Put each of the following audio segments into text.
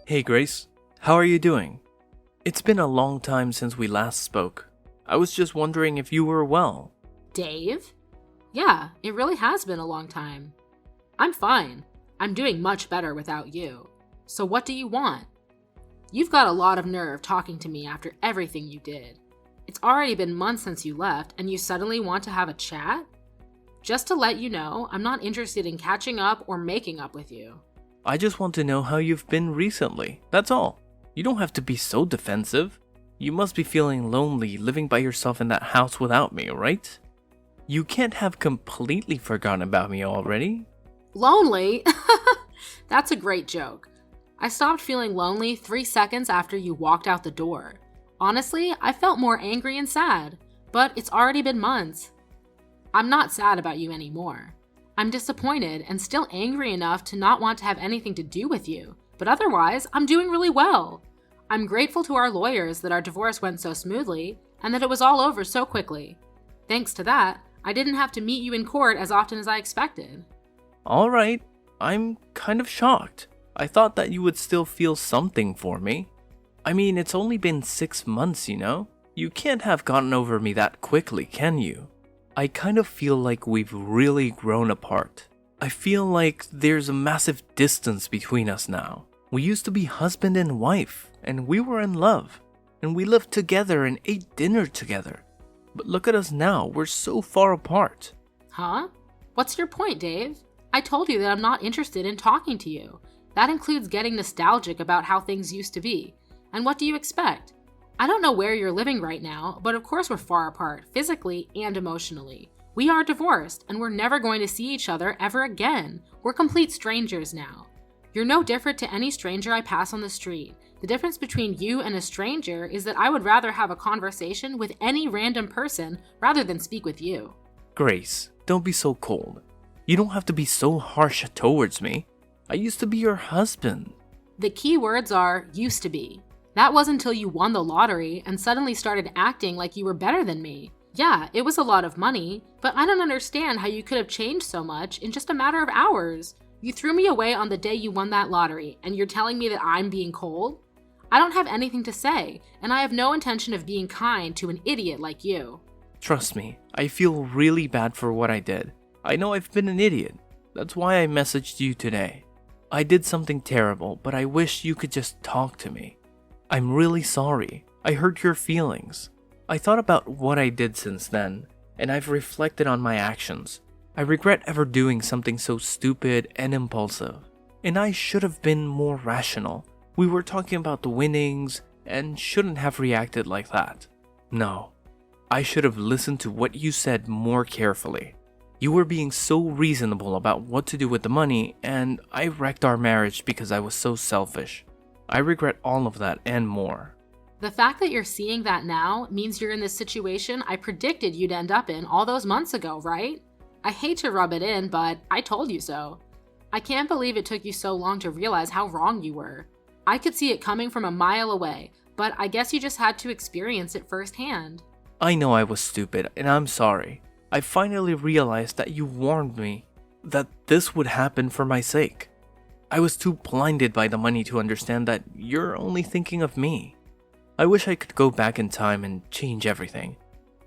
Hey Grace, how are you doing? It's been a long time since we last spoke. I was just wondering if you were well. Dave? Yeah, it really has been a long time. I'm fine. I'm doing much better without you. So what do you want? You've got a lot of nerve talking to me after everything you did. It's already been months since you left, and you suddenly want to have a chat? Just to let you know, I'm not interested in catching up or making up with you. I just want to know how you've been recently, that's all. You don't have to be so defensive. You must be feeling lonely living by yourself in that house without me, right? You can't have completely forgotten about me already. Lonely? That's a great joke. I stopped feeling lonely 3 seconds after you walked out the door. Honestly, I felt more angry and sad, but it's already been months. I'm not sad about you anymore. I'm disappointed and still angry enough to not want to have anything to do with you, but otherwise, I'm doing really well. I'm grateful to our lawyers that our divorce went so smoothly and that it was all over so quickly. Thanks to that, I didn't have to meet you in court as often as I expected. Alright, I'm kind of shocked. I thought that you would still feel something for me. I mean, it's only been 6 months, you know? You can't have gotten over me that quickly, can you? I kind of feel like we've really grown apart. I feel like there's a massive distance between us now. We used to be husband and wife, and we were in love, and we lived together and ate dinner together. But look at us now, we're so far apart. Huh? What's your point, Dave? I told you that I'm not interested in talking to you. That includes getting nostalgic about how things used to be. And what do you expect? I don't know where you're living right now, but of course we're far apart, physically and emotionally. We are divorced, and we're never going to see each other ever again. We're complete strangers now. You're no different to any stranger I pass on the street. The difference between you and a stranger is that I would rather have a conversation with any random person rather than speak with you. Grace, don't be so cold. You don't have to be so harsh towards me. I used to be your husband. The key words are used to be. That was until you won the lottery and suddenly started acting like you were better than me. Yeah, it was a lot of money, but I don't understand how you could have changed so much in just a matter of hours. You threw me away on the day you won that lottery, and you're telling me that I'm being cold? I don't have anything to say, and I have no intention of being kind to an idiot like you. Trust me, I feel really bad for what I did. I know I've been an idiot. That's why I messaged you today. I did something terrible, but I wish you could just talk to me. I'm really sorry. I hurt your feelings. I thought about what I did since then, and I've reflected on my actions. I regret ever doing something so stupid and impulsive. And I should have been more rational. We were talking about the winnings and shouldn't have reacted like that. No, I should have listened to what you said more carefully. You were being so reasonable about what to do with the money, and I wrecked our marriage because I was so selfish. I regret all of that and more. The fact that you're seeing that now means you're in this situation I predicted you'd end up in all those months ago, right? I hate to rub it in, but I told you so. I can't believe it took you so long to realize how wrong you were. I could see it coming from a mile away, but I guess you just had to experience it firsthand. I know I was stupid, and I'm sorry. I finally realized that you warned me that this would happen for my sake. I was too blinded by the money to understand that you're only thinking of me. I wish I could go back in time and change everything,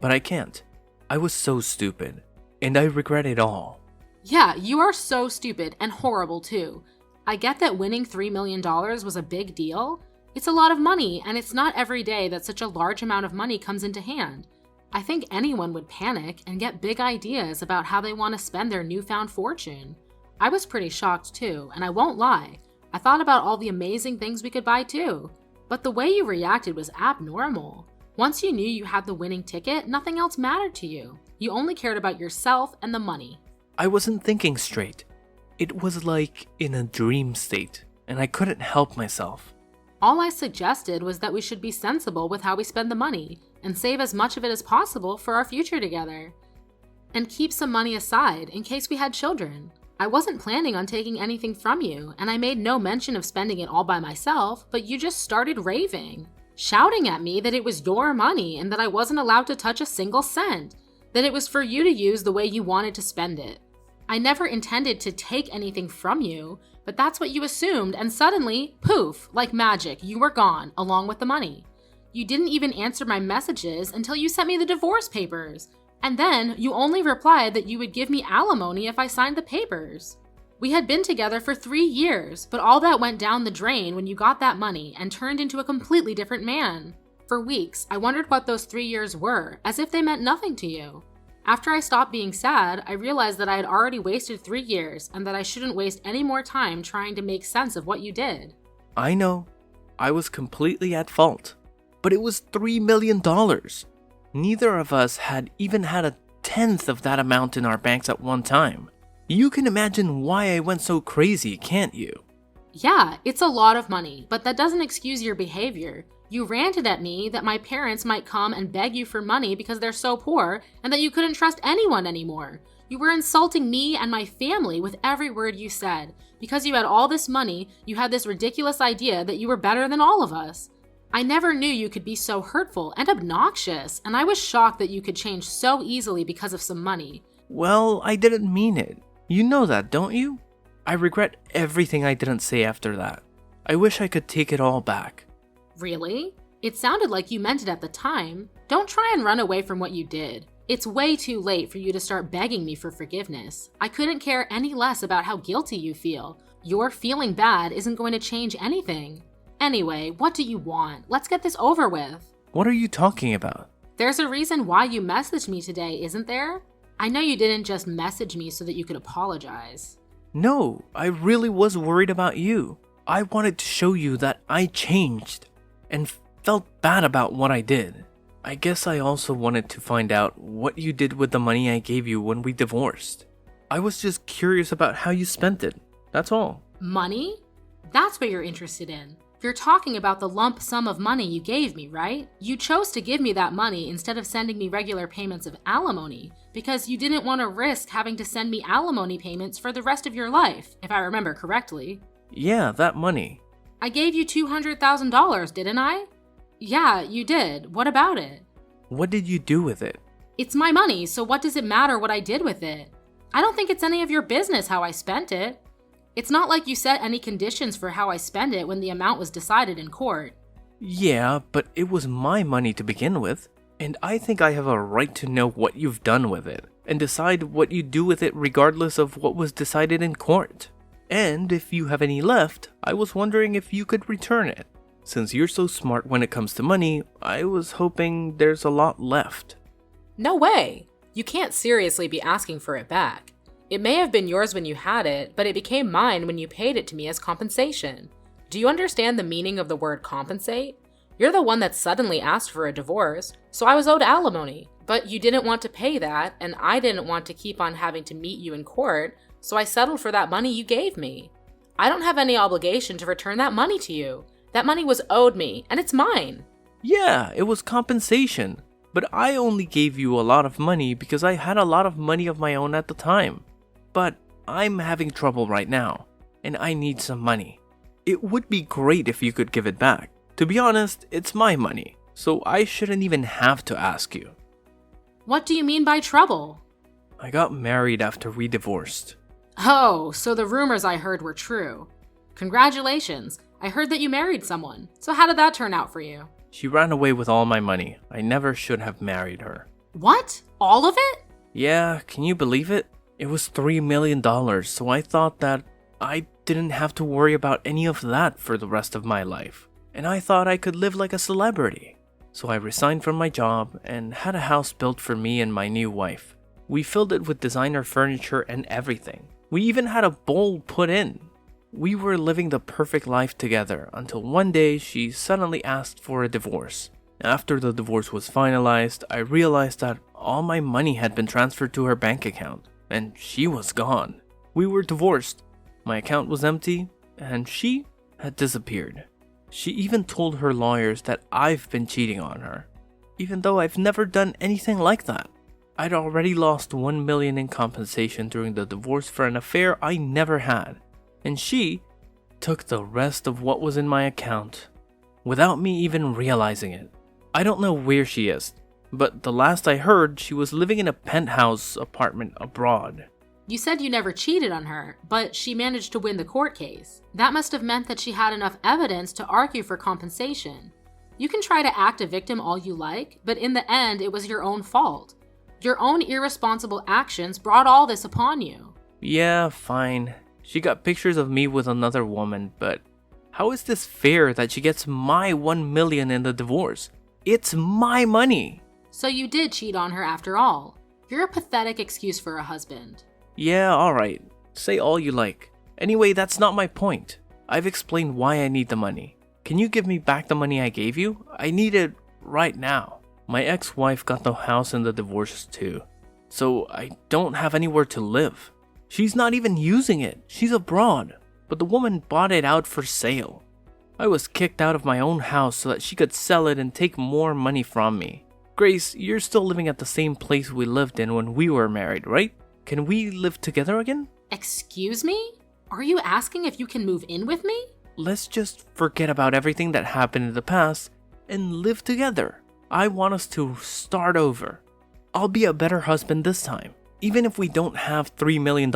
but I can't. I was so stupid, and I regret it all. Yeah, you are so stupid and horrible too. I get that winning $3 million was a big deal. It's a lot of money, and it's not every day that such a large amount of money comes into hand. I think anyone would panic and get big ideas about how they want to spend their newfound fortune. I was pretty shocked too, and I won't lie. I thought about all the amazing things we could buy too. But the way you reacted was abnormal. Once you knew you had the winning ticket, nothing else mattered to you. You only cared about yourself and the money. I wasn't thinking straight. It was like in a dream state, and I couldn't help myself. All I suggested was that we should be sensible with how we spend the money and save as much of it as possible for our future together. And keep some money aside in case we had children. I wasn't planning on taking anything from you, and I made no mention of spending it all by myself, but you just started raving, shouting at me that it was your money and that I wasn't allowed to touch a single cent, that it was for you to use the way you wanted to spend it. I never intended to take anything from you, But that's what you assumed, and suddenly, poof, like magic, you were gone, along with the money. You didn't even answer my messages until you sent me the divorce papers. And then you only replied that you would give me alimony if I signed the papers. We had been together for 3 years, but all that went down the drain when you got that money and turned into a completely different man. For weeks, I wondered what those 3 years were, as if they meant nothing to you. After I stopped being sad, I realized that I had already wasted 3 years and that I shouldn't waste any more time trying to make sense of what you did. I know. I was completely at fault. But it was $3 million. Neither of us had even had a tenth of that amount in our banks at one time. You can imagine why I went so crazy, can't you? Yeah, it's a lot of money, but that doesn't excuse your behavior. You ranted at me that my parents might come and beg you for money because they're so poor and that you couldn't trust anyone anymore. You were insulting me and my family with every word you said. Because you had all this money, you had this ridiculous idea that you were better than all of us. I never knew you could be so hurtful and obnoxious, and I was shocked that you could change so easily because of some money. Well, I didn't mean it. You know that, don't you? I regret everything I didn't say after that. I wish I could take it all back. Really? It sounded like you meant it at the time. Don't try and run away from what you did. It's way too late for you to start begging me for forgiveness. I couldn't care any less about how guilty you feel. Your feeling bad isn't going to change anything. Anyway, what do you want? Let's get this over with. What are you talking about? There's a reason why you messaged me today, isn't there? I know you didn't just message me so that you could apologize. No, I really was worried about you. I wanted to show you that I changed and felt bad about what I did. I guess I also wanted to find out what you did with the money I gave you when we divorced. I was just curious about how you spent it. That's all. Money? That's what you're interested in. You're talking about the lump sum of money you gave me, right? You chose to give me that money instead of sending me regular payments of alimony because you didn't want to risk having to send me alimony payments for the rest of your life, if I remember correctly. Yeah, that money. I gave you $200,000, didn't I? Yeah, you did. What about it? What did you do with it? It's my money, so what does it matter what I did with it? I don't think it's any of your business how I spent it. It's not like you set any conditions for how I spend it when the amount was decided in court. Yeah, but it was my money to begin with, and I think I have a right to know what you've done with it, and decide what you do with it regardless of what was decided in court. And if you have any left, I was wondering if you could return it. Since you're so smart when it comes to money, I was hoping there's a lot left. No way! You can't seriously be asking for it back. It may have been yours when you had it, but it became mine when you paid it to me as compensation. Do you understand the meaning of the word compensate? You're the one that suddenly asked for a divorce, so I was owed alimony. But you didn't want to pay that, and I didn't want to keep on having to meet you in court, so I settled for that money you gave me. I don't have any obligation to return that money to you. That money was owed me, and it's mine. Yeah, it was compensation, but I only gave you a lot of money because I had a lot of money of my own at the time. But I'm having trouble right now, and I need some money. It would be great if you could give it back. To be honest, it's my money, so I shouldn't even have to ask you. What do you mean by trouble? I got married after we divorced. Oh, so the rumors I heard were true. Congratulations, I heard that you married someone. So how did that turn out for you? She ran away with all my money. I never should have married her. What? All of it? Yeah, can you believe it? It was $3 million, so I thought that I didn't have to worry about any of that for the rest of my life. And I thought I could live like a celebrity. So I resigned from my job and had a house built for me and my new wife. We filled it with designer furniture and everything. We even had a bowl put in. We were living the perfect life together until one day she suddenly asked for a divorce. After the divorce was finalized, I realized that all my money had been transferred to her bank account. And she was gone. We were divorced. My account was empty, and she had disappeared. She even told her lawyers that I've been cheating on her, even though I've never done anything like that. I'd already lost $1 million in compensation during the divorce for an affair I never had, and she took the rest of what was in my account without me even realizing it. I don't know where she is. But the last I heard, she was living in a penthouse apartment abroad. You said you never cheated on her, but she managed to win the court case. That must have meant that she had enough evidence to argue for compensation. You can try to act a victim all you like, but in the end, it was your own fault. Your own irresponsible actions brought all this upon you. Yeah, fine. She got pictures of me with another woman, but how is this fair that she gets my 1 million in the divorce? It's my money. So you did cheat on her after all. You're a pathetic excuse for a husband. Yeah, alright. Say all you like. Anyway, that's not my point. I've explained why I need the money. Can you give me back the money I gave you? I need it right now. My ex-wife got the house in the divorce too, so I don't have anywhere to live. She's not even using it. She's abroad, but the woman bought it out for sale. I was kicked out of my own house so that she could sell it and take more money from me. Grace, you're still living at the same place we lived in when we were married, right? Can we live together again? Excuse me? Are you asking if you can move in with me? Let's just forget about everything that happened in the past and live together. I want us to start over. I'll be a better husband this time. Even if we don't have $3 million,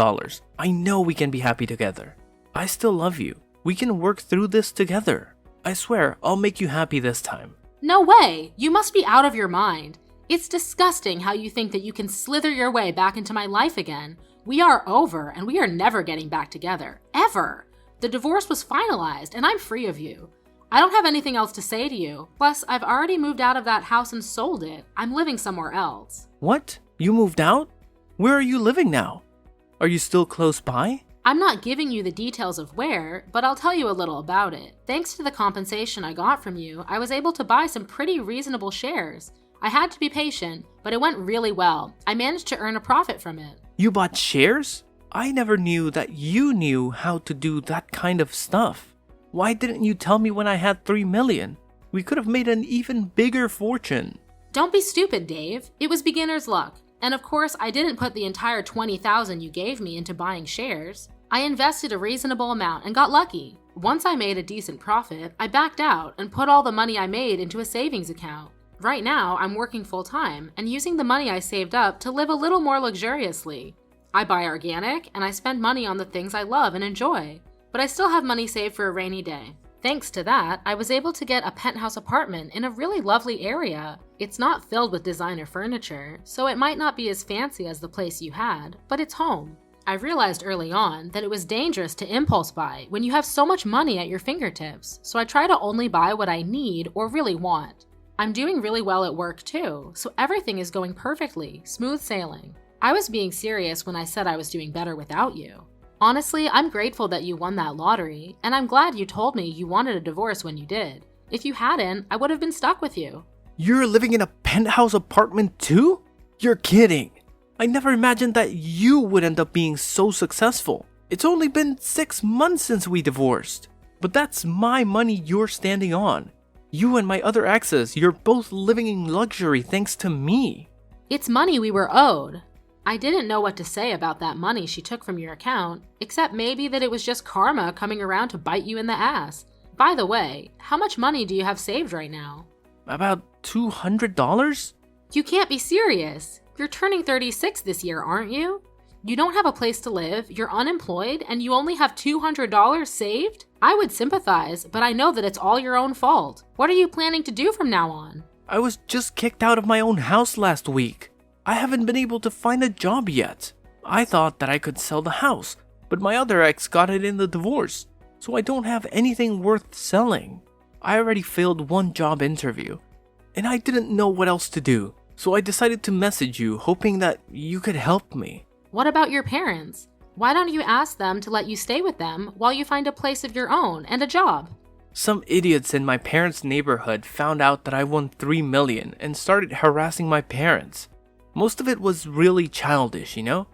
I know we can be happy together. I still love you. We can work through this together. I swear, I'll make you happy this time. No way! You must be out of your mind. It's disgusting how you think that you can slither your way back into my life again. We are over, and we are never getting back together. Ever! The divorce was finalized, and I'm free of you. I don't have anything else to say to you. Plus, I've already moved out of that house and sold it. I'm living somewhere else. What? You moved out? Where are you living now? Are you still close by? I'm not giving you the details of where, but I'll tell you a little about it. Thanks to the compensation I got from you, I was able to buy some pretty reasonable shares. I had to be patient, but it went really well. I managed to earn a profit from it. You bought shares? I never knew that you knew how to do that kind of stuff. Why didn't you tell me when I had 3 million? We could have made an even bigger fortune. Don't be stupid, Dave. It was beginner's luck. And of course, I didn't put the entire $20,000 you gave me into buying shares. I invested a reasonable amount and got lucky. Once I made a decent profit, I backed out and put all the money I made into a savings account. Right now, I'm working full-time and using the money I saved up to live a little more luxuriously. I buy organic and I spend money on the things I love and enjoy, but I still have money saved for a rainy day. Thanks to that, I was able to get a penthouse apartment in a really lovely area. It's not filled with designer furniture, so it might not be as fancy as the place you had, but it's home. I realized early on that it was dangerous to impulse buy when you have so much money at your fingertips, so I try to only buy what I need or really want. I'm doing really well at work too, so everything is going perfectly, smooth sailing. I was being serious when I said I was doing better without you. Honestly, I'm grateful that you won that lottery, and I'm glad you told me you wanted a divorce when you did. If you hadn't, I would have been stuck with you. You're living in a penthouse apartment too? You're kidding. I never imagined that you would end up being so successful. It's only been 6 months since we divorced. But that's my money you're standing on. You and my other exes, you're both living in luxury thanks to me. It's money we were owed. I didn't know what to say about that money she took from your account, except maybe that it was just karma coming around to bite you in the ass. By the way, how much money do you have saved right now? About $200? You can't be serious. You're turning 36 this year, aren't you? You don't have a place to live, you're unemployed, and you only have $200 saved? I would sympathize, but I know that it's all your own fault. What are you planning to do from now on? I was just kicked out of my own house last week. I haven't been able to find a job yet. I thought that I could sell the house, but my other ex got it in the divorce, so I don't have anything worth selling. I already failed one job interview, and I didn't know what else to do, so I decided to message you hoping that you could help me. What about your parents? Why don't you ask them to let you stay with them while you find a place of your own and a job? Some idiots in my parents' neighborhood found out that I won 3 million and started harassing my parents. Most of it was really childish, you know?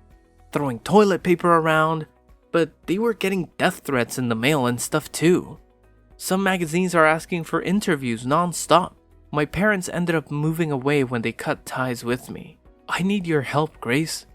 Throwing toilet paper around, but they were getting death threats in the mail and stuff too. Some magazines are asking for interviews non-stop. My parents ended up moving away when they cut ties with me. I need your help, Grace.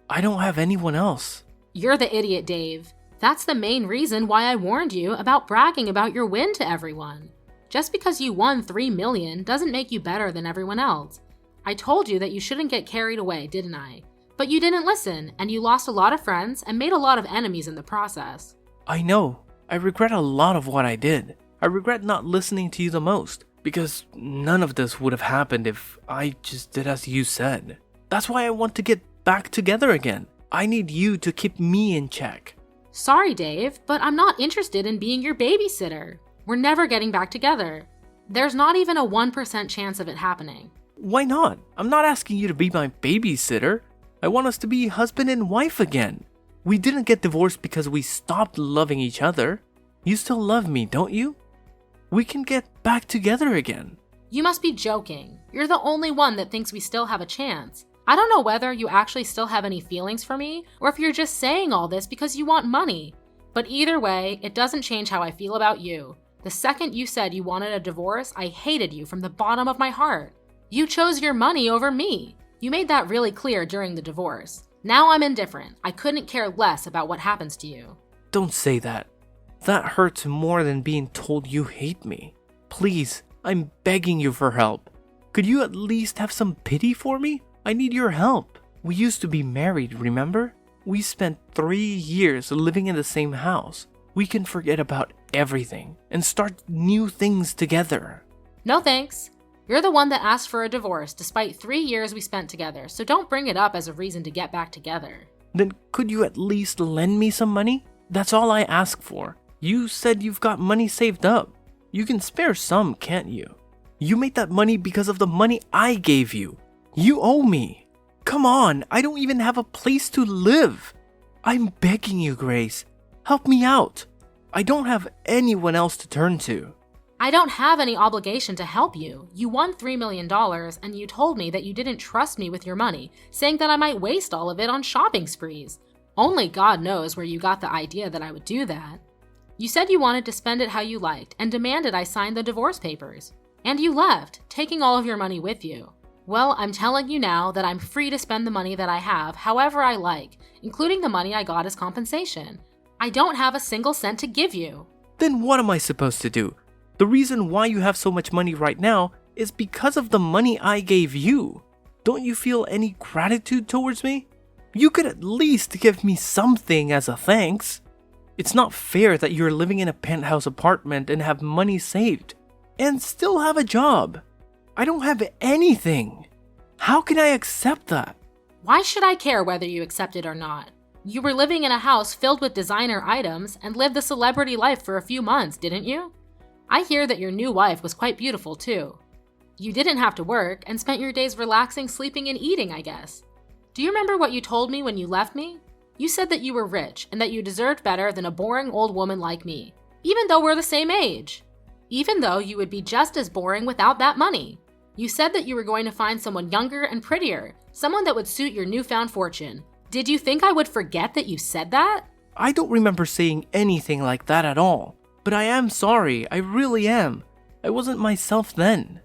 I don't have anyone else. You're the idiot, Dave. That's the main reason why I warned you about bragging about your win to everyone. Just because you won 3 million doesn't make you better than everyone else. I told you that you shouldn't get carried away, didn't I? But you didn't listen, and you lost a lot of friends and made a lot of enemies in the process. I know. I regret a lot of what I did. I regret not listening to you the most, because none of this would have happened if I just did as you said. That's why I want to get back together again. I need you to keep me in check. Sorry, Dave, but I'm not interested in being your babysitter. We're never getting back together. There's not even a 1% chance of it happening. Why not? I'm not asking you to be my babysitter. I want us to be husband and wife again. We didn't get divorced because we stopped loving each other. You still love me, don't you? We can get back together again. You must be joking. You're the only one that thinks we still have a chance. I don't know whether you actually still have any feelings for me, or if you're just saying all this because you want money. But either way, it doesn't change how I feel about you. The second you said you wanted a divorce, I hated you from the bottom of my heart. You chose your money over me. You made that really clear during the divorce. Now I'm indifferent. I couldn't care less about what happens to you. Don't say that. That hurts more than being told you hate me. Please, I'm begging you for help. Could you at least have some pity for me? I need your help. We used to be married, remember? We spent 3 years living in the same house. We can forget about everything and start new things together. No thanks. You're the one that asked for a divorce despite 3 years we spent together, so don't bring it up as a reason to get back together. Then could you at least lend me some money? That's all I ask for. You said you've got money saved up. You can spare some, can't you? You made that money because of the money I gave you. You owe me. Come on, I don't even have a place to live. I'm begging you, Grace. Help me out. I don't have anyone else to turn to. I don't have any obligation to help you. You won $3 million and you told me that you didn't trust me with your money, saying that I might waste all of it on shopping sprees. Only God knows where you got the idea that I would do that. You said you wanted to spend it how you liked and demanded I sign the divorce papers. And you left, taking all of your money with you. Well, I'm telling you now that I'm free to spend the money that I have however I like, including the money I got as compensation. I don't have a single cent to give you. Then what am I supposed to do? The reason why you have so much money right now is because of the money I gave you. Don't you feel any gratitude towards me? You could at least give me something as a thanks. It's not fair that you're living in a penthouse apartment and have money saved, and still have a job. I don't have anything. How can I accept that? Why should I care whether you accept it or not? You were living in a house filled with designer items and lived the celebrity life for a few months, didn't you? I hear that your new wife was quite beautiful too. You didn't have to work and spent your days relaxing, sleeping, and eating, I guess. Do you remember what you told me when you left me? You said that you were rich and that you deserved better than a boring old woman like me, even though we're the same age. Even though you would be just as boring without that money. You said that you were going to find someone younger and prettier, someone that would suit your newfound fortune. Did you think I would forget that you said that? I don't remember saying anything like that at all. But I am sorry, I really am. I wasn't myself then.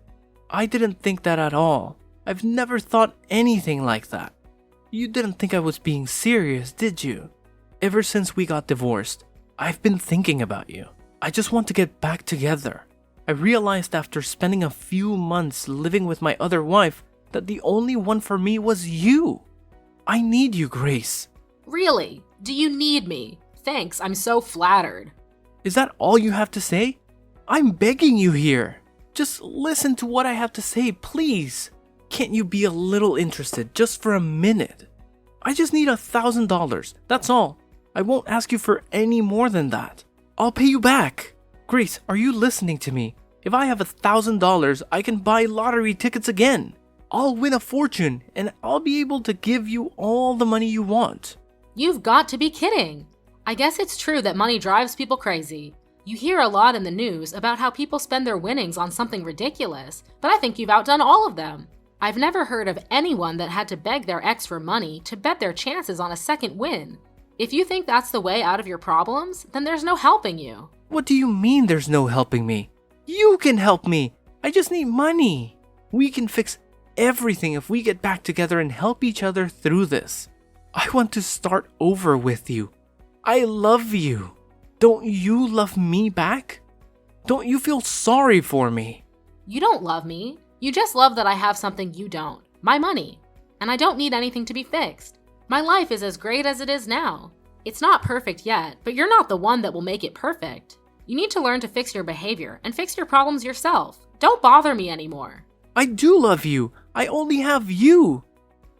I didn't think that at all. I've never thought anything like that. You didn't think I was being serious, did you? Ever since we got divorced, I've been thinking about you. I just want to get back together. I realized after spending a few months living with my other wife that the only one for me was you. I need you, Grace. Really? Do you need me? Thanks, I'm so flattered. Is that all you have to say? I'm begging you here. Just listen to what I have to say, please. Can't you be a little interested just for a minute? I just need $1,000, that's all. I won't ask you for any more than that. I'll pay you back. Grace, are you listening to me? If I have $1,000, I can buy lottery tickets again. I'll win a fortune and I'll be able to give you all the money you want. You've got to be kidding. I guess it's true that money drives people crazy. You hear a lot in the news about how people spend their winnings on something ridiculous, but I think you've outdone all of them. I've never heard of anyone that had to beg their ex for money to bet their chances on a second win. If you think that's the way out of your problems, then there's no helping you. What do you mean there's no helping me? You can help me. I just need money. We can fix everything if we get back together and help each other through this. I want to start over with you. I love you. Don't you love me back? Don't you feel sorry for me? You don't love me. You just love that I have something you don't. My money. And I don't need anything to be fixed. My life is as great as it is now. It's not perfect yet, but you're not the one that will make it perfect. You need to learn to fix your behavior and fix your problems yourself. Don't bother me anymore. I do love you. I only have you.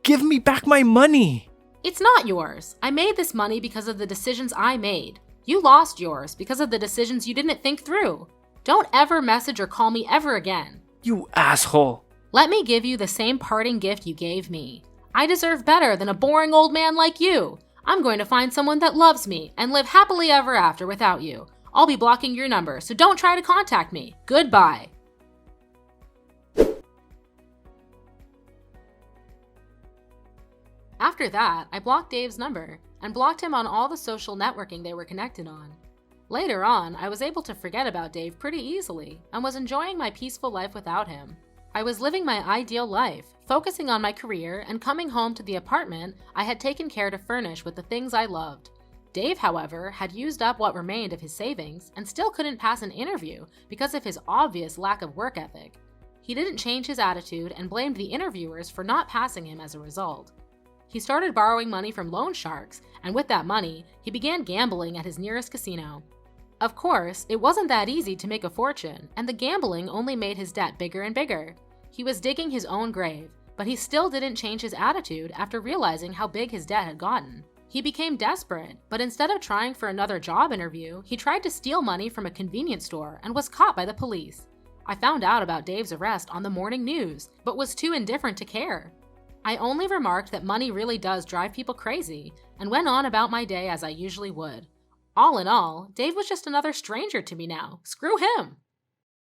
Give me back my money. It's not yours. I made this money because of the decisions I made. You lost yours because of the decisions you didn't think through. Don't ever message or call me ever again. You asshole. Let me give you the same parting gift you gave me. I deserve better than a boring old man like you. I'm going to find someone that loves me and live happily ever after without you. I'll be blocking your number, so don't try to contact me. Goodbye. After that, I blocked Dave's number and blocked him on all the social networking they were connected on. Later on, I was able to forget about Dave pretty easily and was enjoying my peaceful life without him. I was living my ideal life, focusing on my career and coming home to the apartment I had taken care to furnish with the things I loved. Dave, however, had used up what remained of his savings and still couldn't pass an interview because of his obvious lack of work ethic. He didn't change his attitude and blamed the interviewers for not passing him as a result. He started borrowing money from loan sharks, and with that money, he began gambling at his nearest casino. Of course, it wasn't that easy to make a fortune, and the gambling only made his debt bigger and bigger. He was digging his own grave, but he still didn't change his attitude after realizing how big his debt had gotten. He became desperate, but instead of trying for another job interview, he tried to steal money from a convenience store and was caught by the police. I found out about Dave's arrest on the morning news, but was too indifferent to care. I only remarked that money really does drive people crazy, and went on about my day as I usually would. All in all, Dave was just another stranger to me now. Screw him!